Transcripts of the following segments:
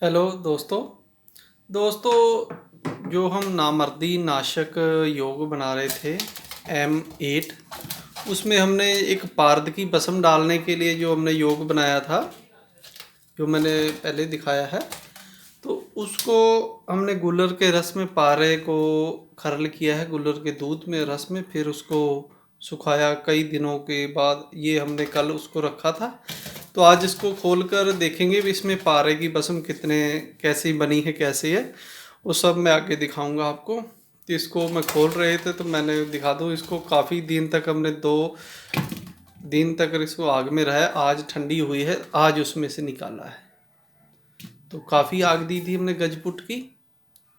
Hello दोस्तों। जो हम नामर्दी नाशक योग बना रहे थे M8, उसमें हमने एक पारद की भस्म डालने के लिए जो हमने योग बनाया था, जो मैंने पहले दिखाया है, तो उसको हमने गुलर के रस में पारे को खरल किया है, गुलर के दूध में रस में, फिर उसको सुखाया कई दिनों के बाद। ये हमने कल उसको रखा था, तो आज इसको खोल कर देखेंगे भी इसमें पारे की भस्म कितने कैसी बनी है, कैसी है, वो सब मैं आगे दिखाऊंगा आपको। तो इसको मैं खोल रहे थे तो मैंने दिखा दूँ, इसको काफ़ी दिन तक हमने 2 दिन तक इसको आग में रहा है। आज ठंडी हुई है, आज उसमें से निकाला है। तो काफ़ी आग दी थी हमने गजपुट की।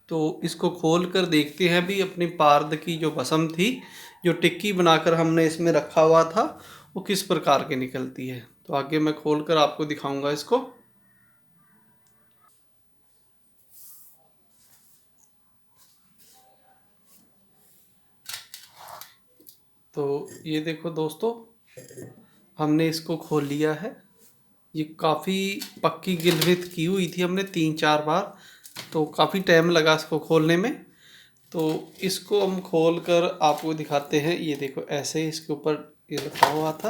तो इसको खोल कर देखते हैं भी अपनी पारद की जो भस्म थी, जो टिक्की बनाकर हमने इसमें रखा हुआ था, वो किस प्रकार की निकलती है। तो आगे मैं खोल कर आपको दिखाऊंगा इसको। तो ये देखो दोस्तों, हमने इसको खोल लिया है। ये काफ़ी पक्की गिलविथ की हुई थी हमने 3-4 बार, तो काफ़ी टाइम लगा इसको खोलने में। तो इसको हम खोल कर आपको दिखाते हैं। ये देखो, ऐसे ही इसके ऊपर ये रखा हुआ था,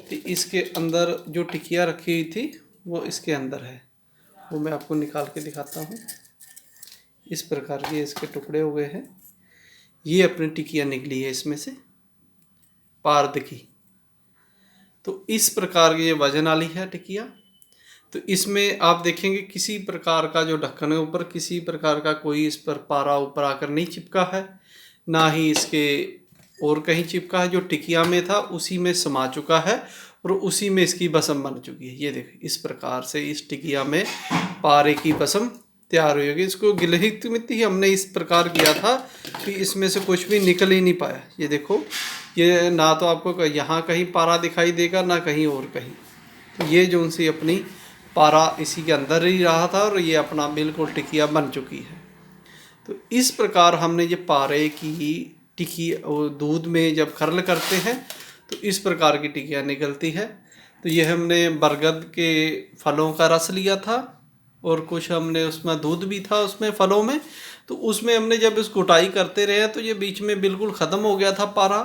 तो इसके अंदर जो टिकिया रखी हुई थी वो इसके अंदर है। वो मैं आपको निकाल के दिखाता हूँ। इस प्रकार के इसके टुकड़े हो गए हैं। ये अपनी टिकिया निकली है इसमें से, पारद की। तो इस प्रकार की ये वजन वाली है टिकिया। तो इसमें आप देखेंगे किसी प्रकार का जो ढक्कन है ऊपर, किसी प्रकार का कोई इस पर पारा ऊपर आकर नहीं चिपका है, ना ही इसके और कहीं चिपका है। जो टिकिया में था उसी में समा चुका है और उसी में इसकी भस्म बन चुकी है। ये देखिए, इस प्रकार से इस टिकिया में पारे की भस्म तैयार हुई होगी। इसको गिलहित में ही हमने इस प्रकार किया था कि इसमें से कुछ भी निकल ही नहीं पाया। ये देखो, ये ना तो आपको यहाँ कहीं पारा दिखाई देगा, ना कहीं और कहीं। तो ये जो उनसी अपनी पारा इसी के अंदर ही रहा था और ये अपना बिल्कुल टिकिया बन चुकी है। तो इस प्रकार हमने ये पारे की टिकी दूध में जब खरल करते हैं तो इस प्रकार की टिकिया निकलती है। तो ये हमने बरगद के फलों का रस लिया था और कुछ हमने उसमें दूध भी था उसमें फलों में। तो उसमें हमने जब इस कुटाई करते रहे तो ये बीच में बिल्कुल ख़त्म हो गया था पारा।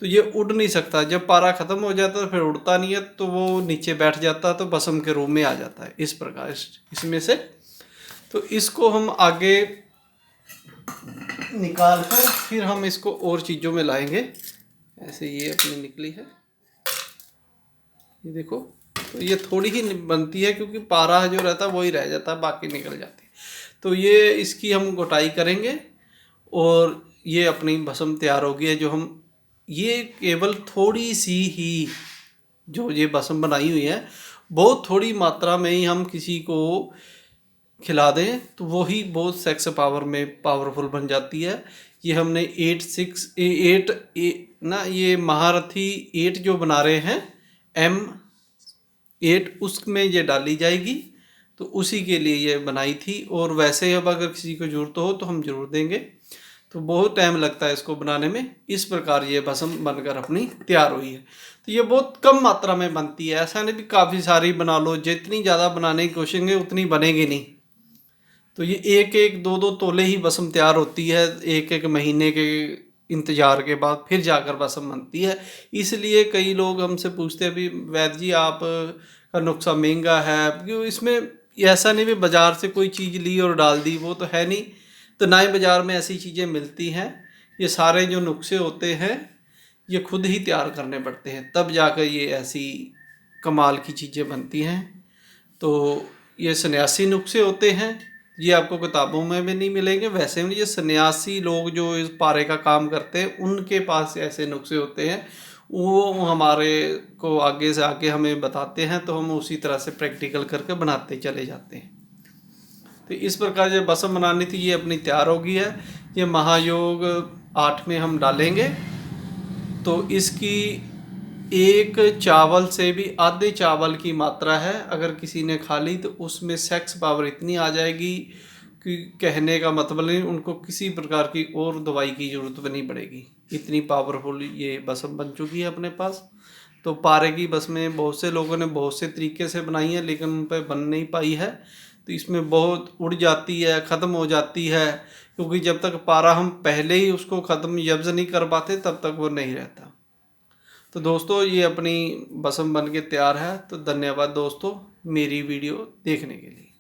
तो ये उड़ नहीं सकता, जब पारा ख़त्म हो जाता है फिर उड़ता नहीं है, तो वो नीचे बैठ जाता है, तो भस्म के रूप में आ जाता है इस प्रकार इसमें से। तो इसको हम आगे निकाल कर फिर हम इसको और चीज़ों में लाएंगे। ऐसे ये अपनी निकली है, ये देखो। तो ये थोड़ी ही बनती है क्योंकि पारा जो रहता है वही रह जाता है, बाकी निकल जाती है। तो ये इसकी हम गुटाई करेंगे और ये अपनी भस्म तैयार होगी है। जो हम ये केवल थोड़ी सी ही जो ये भस्म बनाई हुई है, बहुत थोड़ी मात्रा में ही हम किसी को खिला दें तो वो ही बहुत सेक्स पावर में पावरफुल बन जाती है। ये हमने 8 ना, ये महारथी 8 जो बना रहे हैं M8, उसमें ये डाली जाएगी। तो उसी के लिए ये बनाई थी, और वैसे अब अगर किसी को ज़रूरत हो तो हम ज़रूर देंगे। तो बहुत टाइम लगता है इसको बनाने में। इस प्रकार ये भस्म बनकर अपनी तैयार हुई है। तो ये बहुत कम मात्रा में बनती है, ऐसा नहीं भी काफ़ी सारी बना लो। जितनी ज़्यादा बनाने की कोशिश करेंगे उतनी बनेगी नहीं। तो ये 1-1, 2-2 तोले ही भस्म तैयार होती है। 1-1 महीने के इंतजार के बाद फिर जाकर भस्म बनती है। इसलिए कई लोग हमसे पूछते हैं भी वैद्य जी आप का नुस्खा महंगा है, क्यों? इसमें ऐसा नहीं भी बाज़ार से कोई चीज़ ली और डाल दी, वो तो है नहीं। तो ना ही बाज़ार में ऐसी चीज़ें मिलती हैं। ये सारे जो नुस्खे होते हैं ये खुद ही तैयार करने पड़ते हैं, तब जाकर ये ऐसी कमाल की चीज़ें बनती हैं। तो ये सन्यासी नुस्खे होते हैं, ये आपको किताबों में भी नहीं मिलेंगे। वैसे में ये सन्यासी लोग जो इस पारे का काम करते हैं उनके पास ऐसे नुस्खे होते हैं, वो हमारे को आगे से आगे हमें बताते हैं, तो हम उसी तरह से प्रैक्टिकल करके बनाते चले जाते हैं। तो इस प्रकार जो भस्म बनानी थी ये अपनी तैयार हो गई है। ये महायोग 8 में हम डालेंगे। तो इसकी एक चावल से भी आधे चावल की मात्रा है। अगर किसी ने खा ली तो उसमें सेक्स पावर इतनी आ जाएगी कि कहने का मतलब नहीं, उनको किसी प्रकार की और दवाई की ज़रूरत भी नहीं पड़ेगी। इतनी पावरफुल ये भस्म बन चुकी है अपने पास। तो पारे की भस्में बहुत से लोगों ने बहुत से तरीके से बनाई है, लेकिन उन पर बन नहीं पाई है। तो इसमें बहुत उड़ जाती है, ख़त्म हो जाती है, क्योंकि जब तक पारा हम पहले ही उसको ख़त्म यब्ज़ नहीं कर पाते तब तक वो नहीं रहता। तो दोस्तों ये अपनी बसम बन के तैयार है। तो धन्यवाद दोस्तों मेरी वीडियो देखने के लिए।